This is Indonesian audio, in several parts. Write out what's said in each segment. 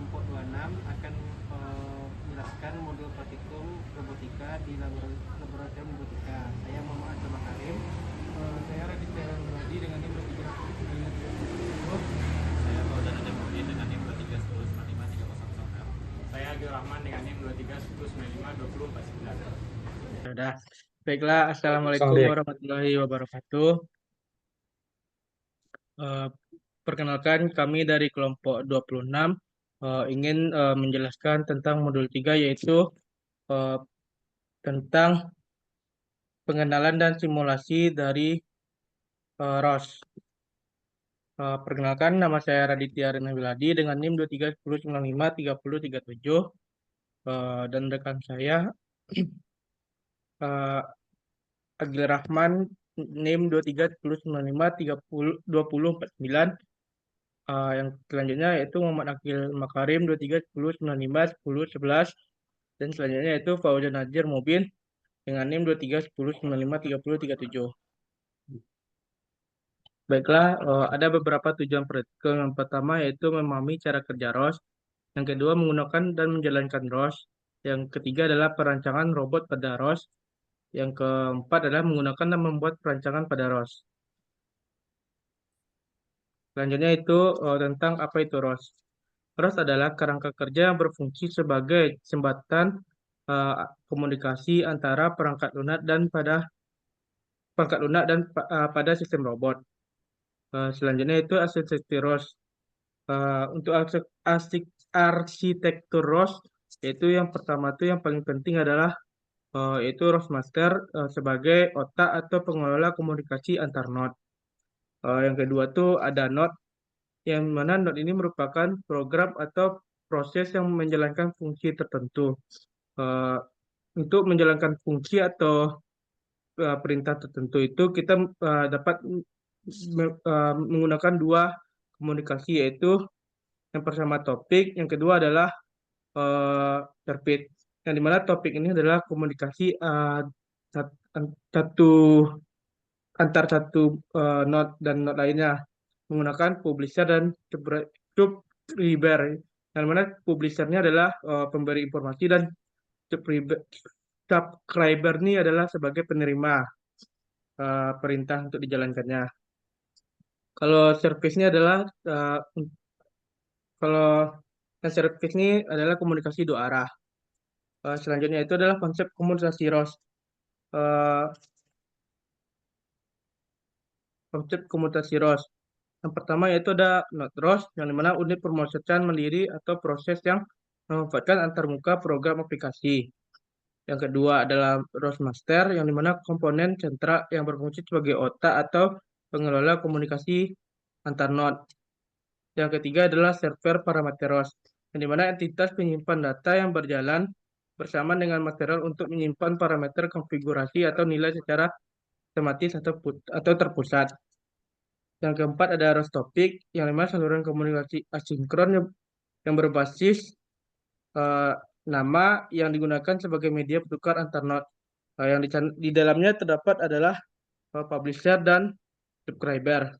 kelompok 26 akan menjelaskan modul praktikum robotika di laboratorium robotika. Saya Muhammad Abdul Makarim. Saya Raditya Ramadi dengan NIM 2310. Saya Fauzan Ajamudi dengan NIM 2310953000. Saya Agil Rahman dengan NIM 2310952049. Sudah. Baiklah, Assalamualaikum warahmatullahi wabarakatuh. Perkenalkan, kami dari kelompok 26 ingin menjelaskan tentang modul 3, yaitu tentang pengenalan dan simulasi dari ROS. Perkenalkan, nama saya Raditya Renawiladi dengan NIM 2310953037 dan rekan saya Agil Rahman NIM 231095302049. Yang selanjutnya yaitu Muhammad Akil Makarim 2310951011, dan selanjutnya yaitu Fauzan Najir Mubin dengan NIM 2310953037. Baiklah, ada beberapa tujuan praktikal. Yang pertama yaitu memahami cara kerja ROS, yang kedua menggunakan dan menjalankan ROS, yang ketiga adalah perancangan robot pada ROS, yang keempat adalah menggunakan dan membuat perancangan pada ROS. Selanjutnya itu tentang apa itu ROS. ROS adalah kerangka kerja yang berfungsi sebagai jembatan komunikasi antara perangkat lunak dan pada sistem robot. Selanjutnya itu arsitektur ROS. Untuk arsitektur ROS, yaitu yang pertama itu yang paling penting adalah yaitu ROS Master sebagai otak atau pengelola komunikasi antar node. Yang kedua tuh ada node, yang mana node ini merupakan program atau proses yang menjalankan fungsi tertentu. Untuk menjalankan fungsi atau perintah tertentu itu kita dapat menggunakan dua komunikasi, yaitu yang pertama topik, yang kedua adalah service. Yang dimana topik ini adalah komunikasi antar satu node dan node lainnya menggunakan publisher dan subscriber. Yang mana publishernya adalah pemberi informasi dan subscriber ini adalah sebagai penerima perintah untuk dijalankannya. Kalau service-nya adalah kalau service ini adalah komunikasi dua arah. Selanjutnya itu adalah konsep komunikasi ROS. Konsep komunikasi ROS. Yang pertama yaitu ada node ROS, yang dimana unit pemrosesan mandiri atau proses yang memanfaatkan antarmuka program aplikasi. Yang kedua adalah ROS Master, yang dimana komponen sentra yang berfungsi sebagai otak atau pengelola komunikasi antar node. Yang ketiga adalah server parameter ROS, yang dimana entitas penyimpan data yang berjalan bersama dengan material untuk menyimpan parameter konfigurasi atau nilai secara tematis atau terpusat. Yang keempat ada ROS Topic, yang dimana saluran komunikasi asinkron yang berbasis nama yang digunakan sebagai media pertukar antar node. Yang di dalamnya terdapat adalah publisher dan subscriber.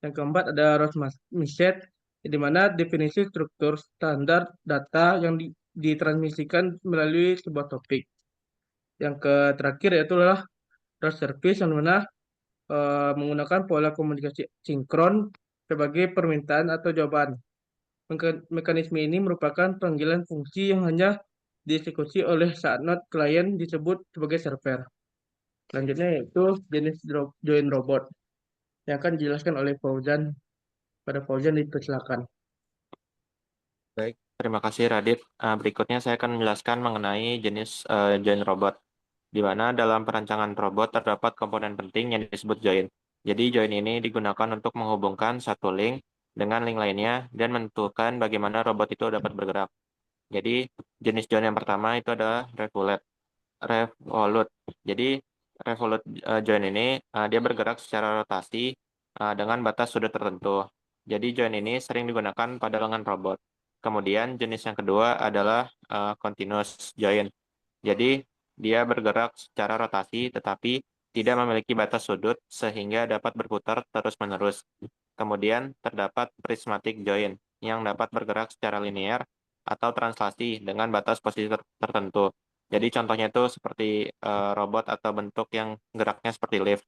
Yang keempat ada ROS message, di mana definisi struktur standar data yang ditransmisikan melalui sebuah topik. Yang terakhir yaitu adalah ROS service, yang mana menggunakan pola komunikasi sinkron sebagai permintaan atau jawaban. Mekanisme ini merupakan panggilan fungsi yang hanya dieksekusi oleh saat node klien disebut sebagai server. Selanjutnya yaitu jenis join robot, yang akan dijelaskan oleh Fauzan. Pada Fauzan dipersilakan. Baik, terima kasih Radit. Berikutnya saya akan menjelaskan mengenai jenis join robot, di mana dalam perancangan robot terdapat komponen penting yang disebut join. Jadi join ini digunakan untuk menghubungkan satu link dengan link lainnya dan menentukan bagaimana robot itu dapat bergerak. Jadi jenis join yang pertama itu adalah revolute. Jadi revolute join ini dia bergerak secara rotasi dengan batas sudut tertentu. Jadi join ini sering digunakan pada lengan robot. Kemudian jenis yang kedua adalah continuous join. Jadi dia bergerak secara rotasi tetapi tidak memiliki batas sudut sehingga dapat berputar terus-menerus. Kemudian terdapat prismatic join. yang dapat bergerak secara linear atau translasi dengan batas posisi tertentu. Jadi contohnya itu seperti robot atau bentuk yang geraknya seperti lift.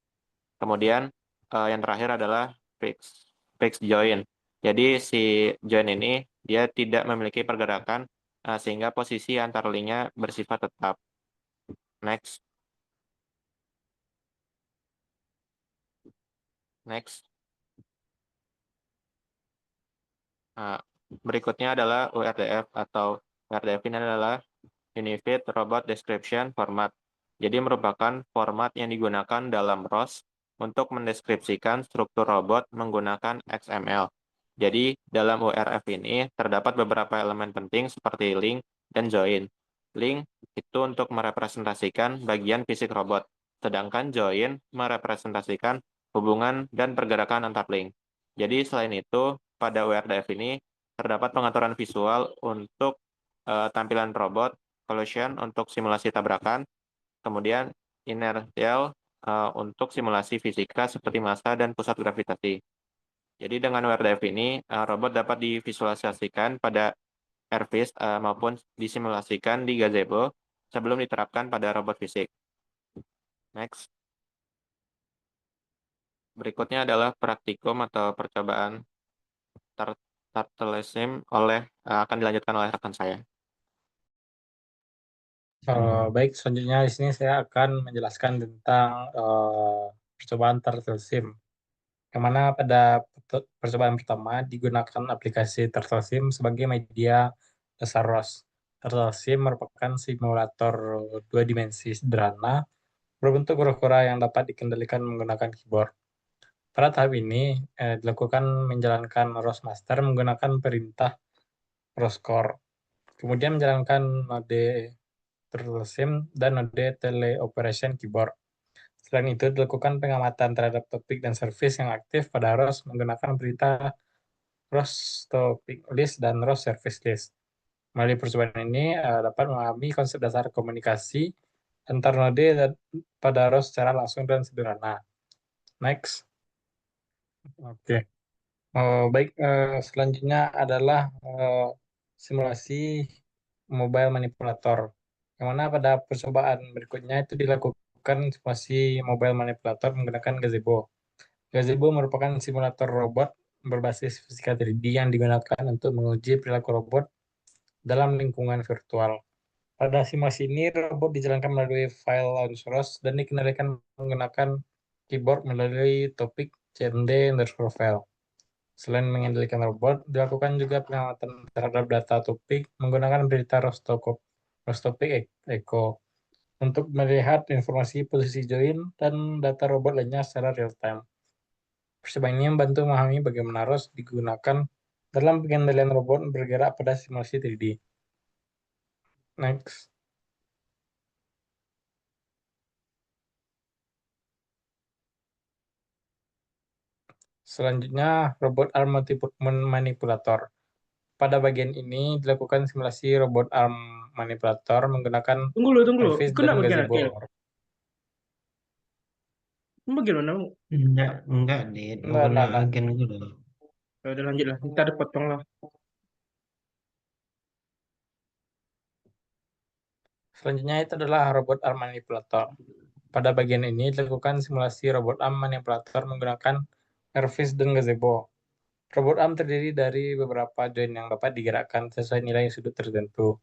Kemudian yang terakhir adalah fixed joint. Jadi si joint ini dia tidak memiliki pergerakan sehingga posisi antar linknya bersifat tetap. Next. Next. Berikutnya adalah URDF atau URDF ini adalah Unified Robot Description Format. Jadi merupakan format yang digunakan dalam ROS untuk mendeskripsikan struktur robot menggunakan XML. Jadi dalam URF ini terdapat beberapa elemen penting seperti link dan join. Link itu untuk merepresentasikan bagian fisik robot, sedangkan join merepresentasikan hubungan dan pergerakan antar link. Jadi selain itu, pada URDF ini terdapat pengaturan visual untuk tampilan robot, collision untuk simulasi tabrakan, kemudian inertial untuk simulasi fisika seperti massa dan pusat gravitasi. Jadi dengan WRDF ini, robot dapat divisualisasikan pada Airvis maupun disimulasikan di gazebo sebelum diterapkan pada robot fisik. Next. Berikutnya adalah praktikum atau percobaan Turtlesim akan dilanjutkan oleh rekan saya. Baik, selanjutnya di sini saya akan menjelaskan tentang percobaan Turtle Sim. Yang mana pada percobaan pertama digunakan aplikasi Turtle Sim sebagai media dasar ROS. Turtle Sim merupakan simulator dua dimensi sederhana berbentuk kura-kura yang dapat dikendalikan menggunakan keyboard. Pada tahap ini dilakukan menjalankan ROS Master menggunakan perintah ROS Core. Kemudian menjalankan node Turtle Sim dan node Teleoperation Keyboard. Selain itu, dilakukan pengamatan terhadap topik dan service yang aktif pada ROS menggunakan perintah ROS Topic List dan ROS Service List. Melalui percobaan ini dapat memahami konsep dasar komunikasi antar node pada ROS secara langsung dan sederhana. Next. Oke. Baik, selanjutnya adalah simulasi mobile manipulator. Yang mana pada percobaan berikutnya itu dilakukan simulasi mobile manipulator menggunakan gazebo. Gazebo merupakan simulator robot berbasis fisika 3D yang digunakan untuk menguji perilaku robot dalam lingkungan virtual. Pada simulasi ini, robot dijalankan melalui file launch ROS dan dikendalikan menggunakan keyboard melalui topik cmd_file. Selain mengendalikan robot, dilakukan juga pengamatan terhadap data topik menggunakan berita Rostopik Echo untuk melihat informasi posisi join dan data robot lainnya secara real-time. Percobaan ini membantu memahami bagaimana ROS digunakan dalam pengendalian robot bergerak pada simulasi 3D. Next. Selanjutnya, robot arm manipulator. Pada bagian ini dilakukan simulasi robot arm manipulator menggunakan Tunggu dulu. Airvis Kena dan bagian gazebo. akil. Bagaimana? Enggak, Dit. Bukan Enggak. agen gitu loh. Ya udah lanjut lah. Kita ada potong lah. Selanjutnya itu adalah robot arm manipulator. Pada bagian ini dilakukan simulasi robot arm manipulator menggunakan Airvis dan gazebo. Robot arm terdiri dari beberapa join yang dapat digerakkan sesuai nilai sudut tertentu.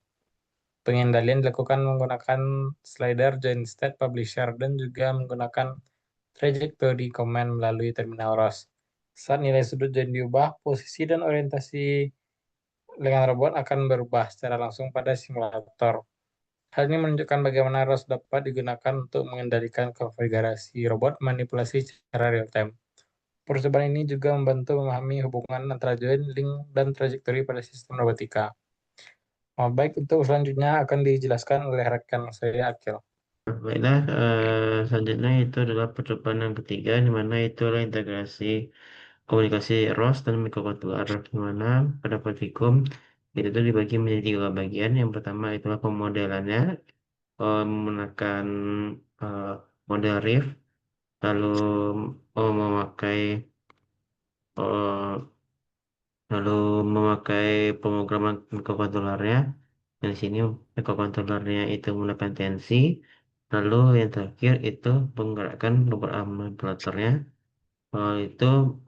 Pengendalian dilakukan menggunakan slider join state publisher dan juga menggunakan trajectory command melalui terminal ROS. Saat nilai sudut join diubah, posisi dan orientasi lengan robot akan berubah secara langsung pada simulator. Hal ini menunjukkan bagaimana ROS dapat digunakan untuk mengendalikan konfigurasi robot manipulasi secara real-time. Percobaan ini juga membantu memahami hubungan antara join, link, dan trajektori pada sistem robotika. Baik, untuk selanjutnya akan dijelaskan oleh rekan saya, Akil. Baiklah, selanjutnya itu adalah percobaan yang ketiga, di mana itu adalah integrasi komunikasi ROS dan microcontroller, di mana pada praktikum itu tuh dibagi menjadi 3 bagian. Yang pertama itulah pemodelannya, menggunakan model RIF, lalu memakai lalu memakai pemrograman microcontrollernya. Yang di sini microcontrollernya itu menggunakan tensi, lalu yang terakhir itu menggerakkan robot manipulatornya. Itu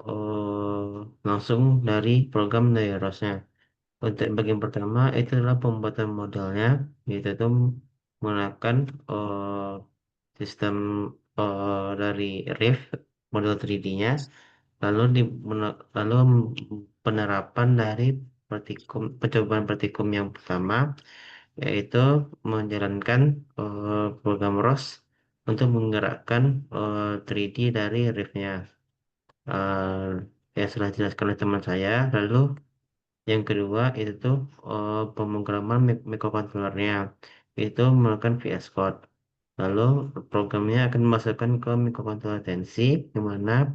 langsung dari program dari ROS-nya. Untuk bagian pertama itu adalah pembuatan modelnya, yaitu itu menggunakan sistem dari RIF model 3D-nya, lalu lalu penerapan dari percobaan praktikum yang pertama, yaitu menjalankan program ROS untuk menggerakkan 3D dari RIF-nya. Ya sudah dijelaskan oleh teman saya. Lalu yang kedua itu tuh pemrograman microcontrollernya, itu menggunakan VS Code. Lalu programnya akan dimasukkan ke microcontroller tensi, di mana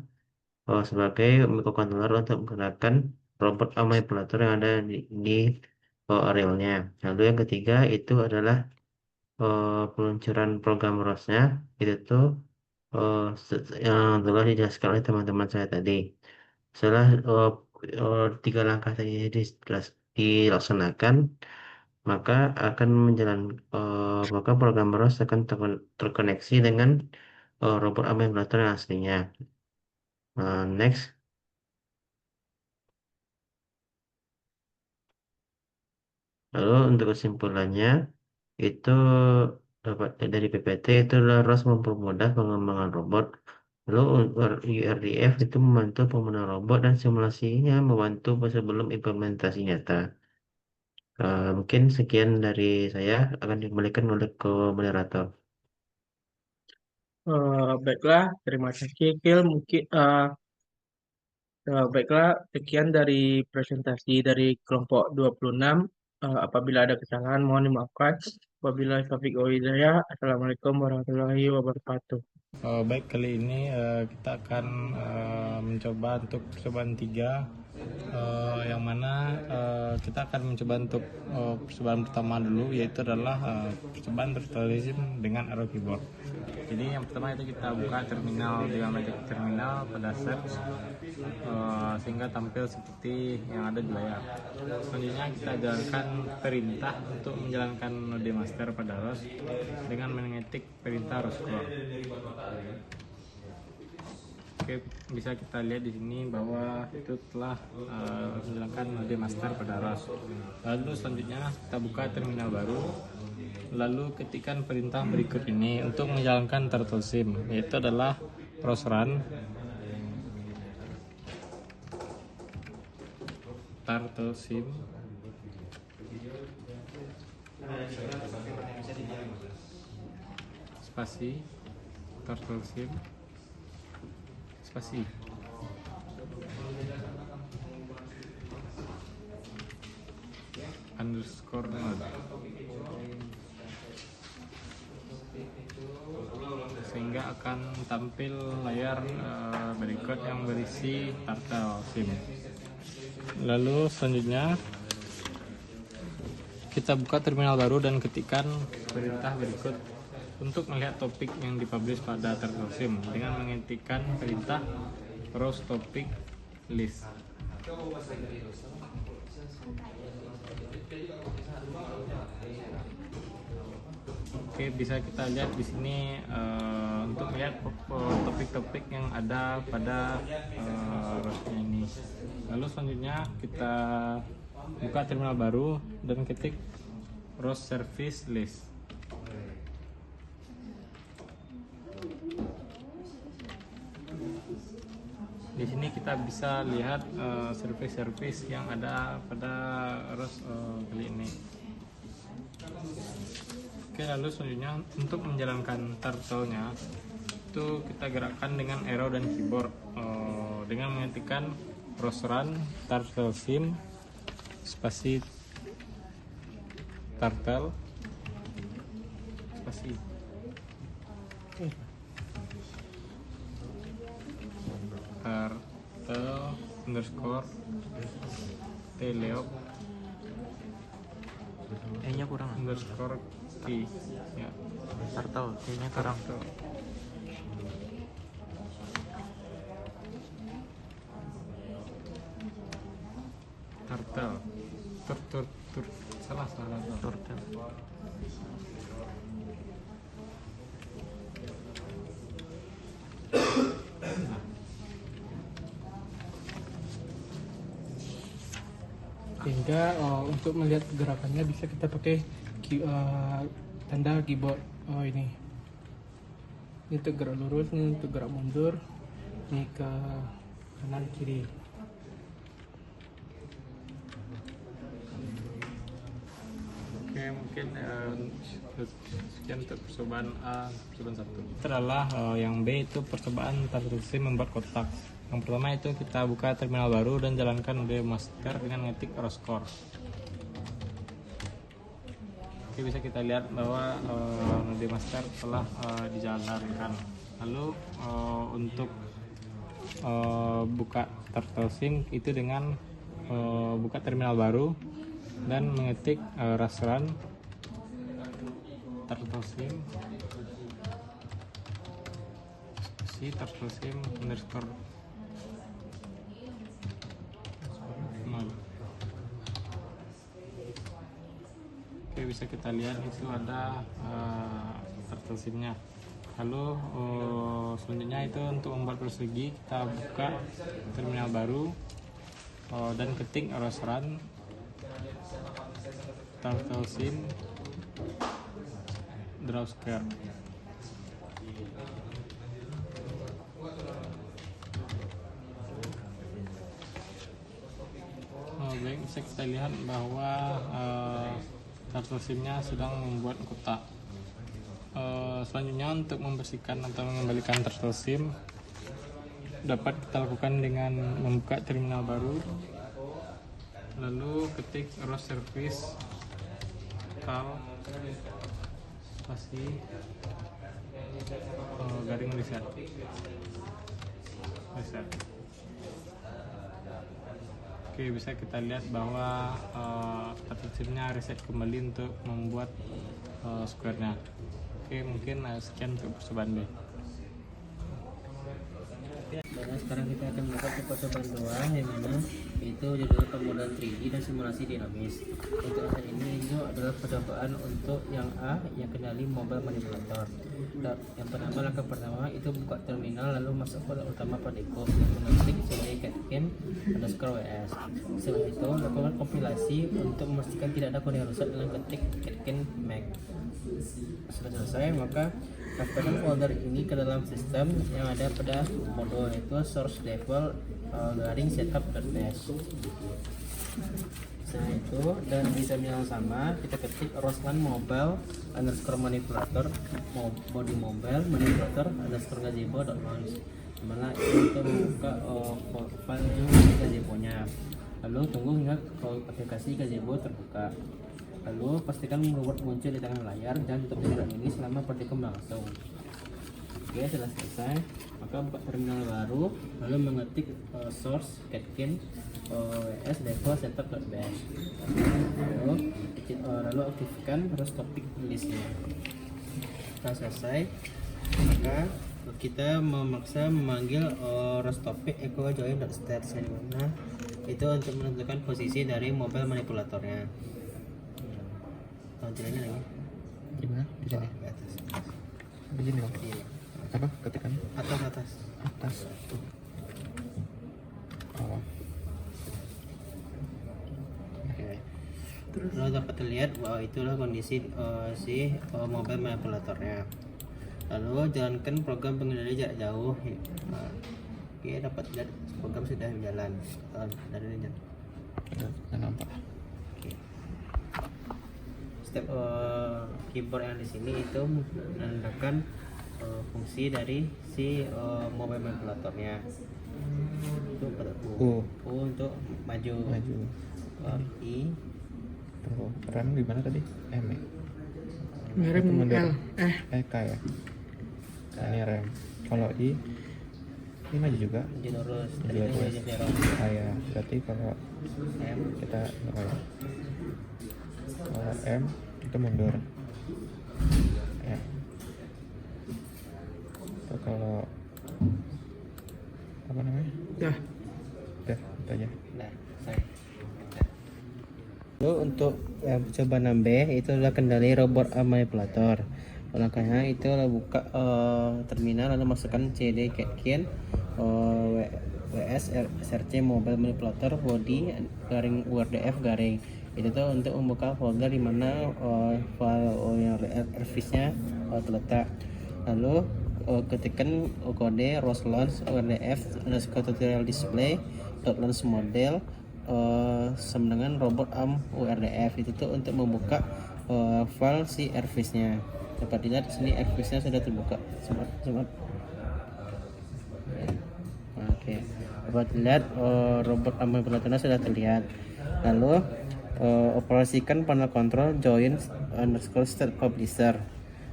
sebagai microcontroller untuk menggerakkan robot manipulator yang ada di arealnya. Lalu yang ketiga itu adalah peluncuran program ROS-nya, itu tuh yang telah dijelaskan oleh teman-teman saya tadi. Setelah tiga langkah tadi dilaksanakan, maka maka program ROS akan terkoneksi dengan robot manipulator yang aslinya. Next. Lalu untuk kesimpulannya itu dapat dari PPT itu adalah ROS mempermudah pengembangan robot. Lalu URDF itu membantu pembunuhan robot dan simulasinya membantu sebelum implementasi nyata. Mungkin sekian dari saya, akan dikembalikan oleh ke moderator. Baiklah, terima kasih Kil. Mungkin baiklah, sekian dari presentasi dari kelompok 26. Apabila ada kesalahan, mohon dimaafkan. Apabila taufiq wal hidayah, Assalamualaikum warahmatullahi wabarakatuh. Baik, kali ini kita akan mencoba untuk percobaan 3, yang mana kita akan mencoba untuk percobaan pertama dulu, yaitu adalah percobaan virtualism dengan arrow keyboard. Jadi yang pertama itu kita buka terminal dengan Magic Terminal pada search, sehingga tampil seperti yang ada di layar. Selanjutnya kita jalankan perintah untuk menjalankan node master pada ROS dengan mengetik perintah ROS-core. Oke, bisa kita lihat di sini bahwa itu telah menjalankan node master pada ROS. Lalu selanjutnya kita buka terminal baru, lalu ketikkan perintah berikut ini untuk menjalankan turtle sim, yaitu adalah ROS run turtle sim spasi turtle sim spasi underscore node, sehingga akan tampil layar berikut yang berisi turtle sim. Lalu selanjutnya kita buka terminal baru dan ketikkan perintah berikut untuk melihat topik yang dipublish pada turtle sim dengan mengetikkan perintah rows topic list. Oke, bisa kita lihat di sini untuk melihat topik-topik yang ada pada rowsnya ini. Lalu selanjutnya kita buka terminal baru dan ketik rows service list. Di sini kita bisa lihat service-service yang ada pada rows kali ini. Oke, lalu selanjutnya untuk menjalankan turtle-nya itu kita gerakkan dengan arrow dan keyboard dengan mengetikkan ROS run turtle sim spasi turtle spasi turtle underscore teleop nya kurang. underscore key ya, Turtle, kayaknya kurang. Salah. Turtle. Sehingga untuk melihat gerakannya bisa kita pakai tanda keyboard. Ini untuk gerak lurus, ini untuk gerak mundur, ini ke kanan kiri. Oke, mungkin sekian untuk percobaan A, percobaan 1. Itu adalah yang B itu percobaan tertulis membuat kotak. Yang pertama itu kita buka terminal baru dan jalankan B master dengan ngetik ROScore. Oke, bisa kita lihat bahwa B master telah dijalankan. Lalu untuk buka Turtle Sim itu dengan buka terminal baru dan mengetik run Turtle Sim Turtle Sim underscore 0. Oke, bisa kita lihat itu ada Turtle Sim-nya. Lalu selanjutnya itu untuk membuat persegi kita buka terminal baru dan ketik run Turtle Sim draw square. Baik, bisa kita lihat bahwa Turtle Sim-nya sedang membuat kotak. Selanjutnya untuk membersihkan atau mengembalikan Turtle Sim dapat kita lakukan dengan membuka terminal baru, lalu ketik ROS service call spasi garing reset. Oke, bisa kita lihat bahwa Turtle Sim-nya reset kembali untuk membuat square-nya. Oke, mungkin sekian untuk percobaan B. Nah, sekarang kita akan melakukan percobaan 2 yang mana itu judul pemodal 3D dan simulasi dinamis. Untuk saat ini itu adalah percobaan untuk yang A, yang kenali mobile manipulator. Nah, yang pertama, langkah pertama itu buka terminal lalu masuk ke utama Pradecom dan mengetik cd catkin underscore ws. Setelah itu lakukan kompilasi untuk memastikan tidak ada kode yang rusak dengan ketik catkin mac. Setelah selesai, maka masukkan folder ini ke dalam sistem yang ada pada modul, yaitu source level garing setup.bash. Setelah itu, dan di terminal sama kita ketik roslan mobile underscore manipulator body mobile manipulator underscore gazebo.launch, dimana itu untuk membuka file gazebo-nya. Lalu tunggu hingga aplikasi gazebo terbuka. Lalu pastikan robot muncul di tengah layar dan tutup program ini selama Pradecom berlangsung. Oke, setelah selesai, maka buka terminal baru lalu mengetik source catkin ws default setup.bash. Lalu aktifkan ROS topic listnya. Setelah selesai, maka kita memaksa memanggil ROS topic echo join.stats, yang mana itu untuk menentukan posisi dari mobile manipulatornya. Tampilannya lagi Gimana? Di sini. di atas. Begini dong. Iya, Apa? Ketikan atas. atas. Oh. Oke. Lalu dapat terlihat bahwa itulah kondisi si mobile manipulatornya. Lalu jalankan program pengendali jarak jauh. Oke, dapat lihat program sudah berjalan. Dari ini. Udah nampak. Oke. Step keyboard yang di sini itu menandakan fungsi dari si mobile manipulatornya. Itu pada U untuk maju. I. Tunggu, rem gimana tadi? M ya? Rem Itu mundur. L. K ya? Nah, ini rem. Kalau I ini maju juga. Maju lurus. Maju Tadi itu lurus. maju zero. Ya, berarti kalau M. kita ya. Kalau M itu mundur ya. Atau kalau apa namanya? Dah. Udah, itu aja. Nah, saya. Lalu untuk percobaan 6B itu adalah kendali robot arm manipulator. Langkahnya itu adalah buka terminal lalu masukkan CD Catkin WS SRC mobile manipulator body garing URDF garing. Itu tuh untuk membuka folder di mana file yang RFIS-nya terletak. Lalu ketikkan kode ROS launch URDF underscore tutorial display dot launch model sama dengan robot arm URDF. Itu tuh untuk membuka file si RFIS-nya. Dapat dilihat di sini RFIS-nya sudah terbuka. Smart. Oke. Dapat dilihat robot arm manipulatornya sudah terlihat. Lalu operasikan panel kontrol join underscore start publisher,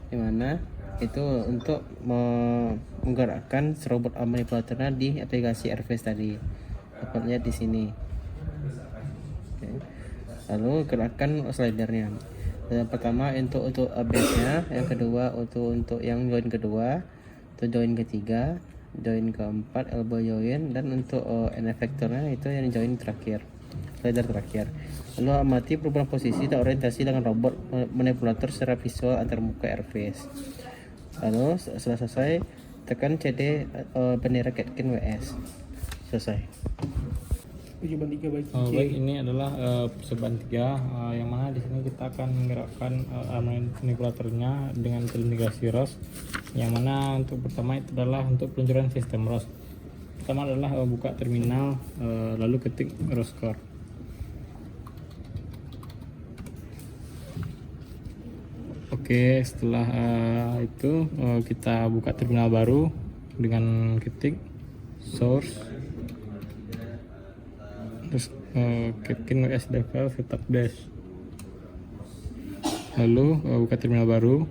dimana itu untuk menggerakkan robot arm manipulatornya di aplikasi RFIS tadi. Dapat lihat di sini. Oke. Lalu gerakan slidernya. Yang pertama untuk base-nya, yang kedua untuk yang join kedua, untuk join ketiga, join keempat elbow join, dan untuk end effector-nya itu yang join terakhir, slider terakhir. Lalu amati perubahan posisi dan orientasi dengan robot manipulator secara visual antar muka RFIS. Lalu setelah selesai tekan CD bendera Catkin WS. Selesai. Percobaan 3 baik. Baik, ini adalah percobaan 3 yang mana di sini kita akan menggerakkan arm manipulatornya dengan terintegrasi ROS. Yang mana untuk pertama itu adalah untuk peluncuran sistem ROS. Pertama adalah buka terminal lalu ketik ROS core. Oke, setelah itu kita buka terminal baru dengan ketik source terus Catkin WS Devel setup dash, lalu buka terminal baru.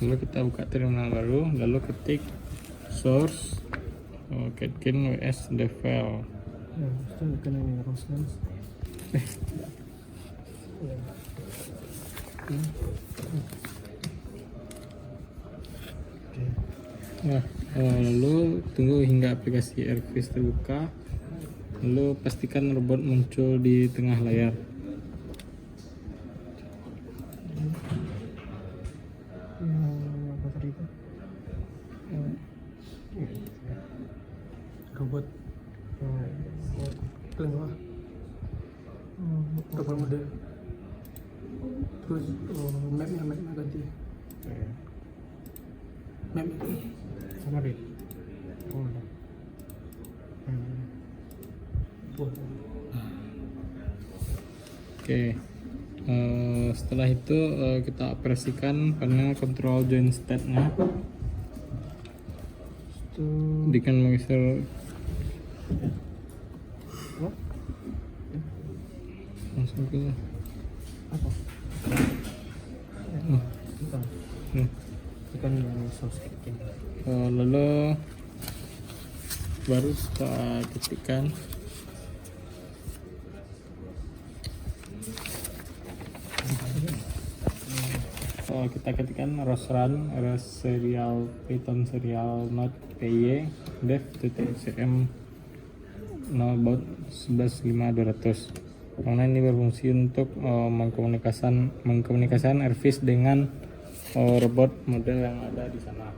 Lalu kita buka terminal baru, lalu ketik source Catkin WS Devel. Nah, lalu tunggu hingga aplikasi RFIS terbuka, lalu pastikan robot muncul di tengah layar. Robot kelima robot model, terus map ganti map sama deh. Oke, setelah itu kita operasikan panel control join state-nya dengan menggeser langsung ke Apa? Itu kan source Catkin. lalu baru kita ketikkan ROS run serial Python serial node py dev ttcm baud 11.5.200, karena ini berfungsi untuk mengkomunikasikan RFIS dengan robot model yang ada di sana.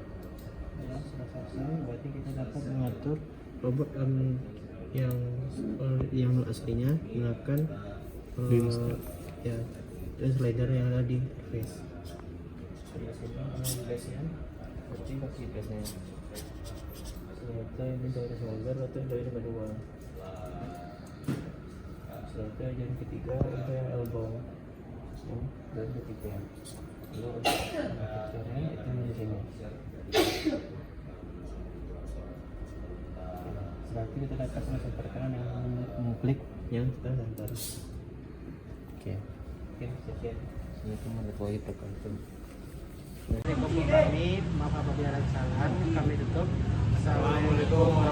Ya, sudah selesai, berarti kita dapat mengatur robot yang aslinya menggunakan ya dan slider yang ada di face. Base-nya, berarti kaki base-nya. Setelah ini join shoulder atau join kedua. Setelah join ketiga itu yang elbow. Join ketiga. Lalu untuk efektornya itu di sini. Setelah itu kita dapat masuk perkanan yang mengklik yang kita gambar. Oke, sekian. Ini cuma deploy tergantung. Kami, maaf apabila ada kesalahan, kami tutup. Assalamualaikum.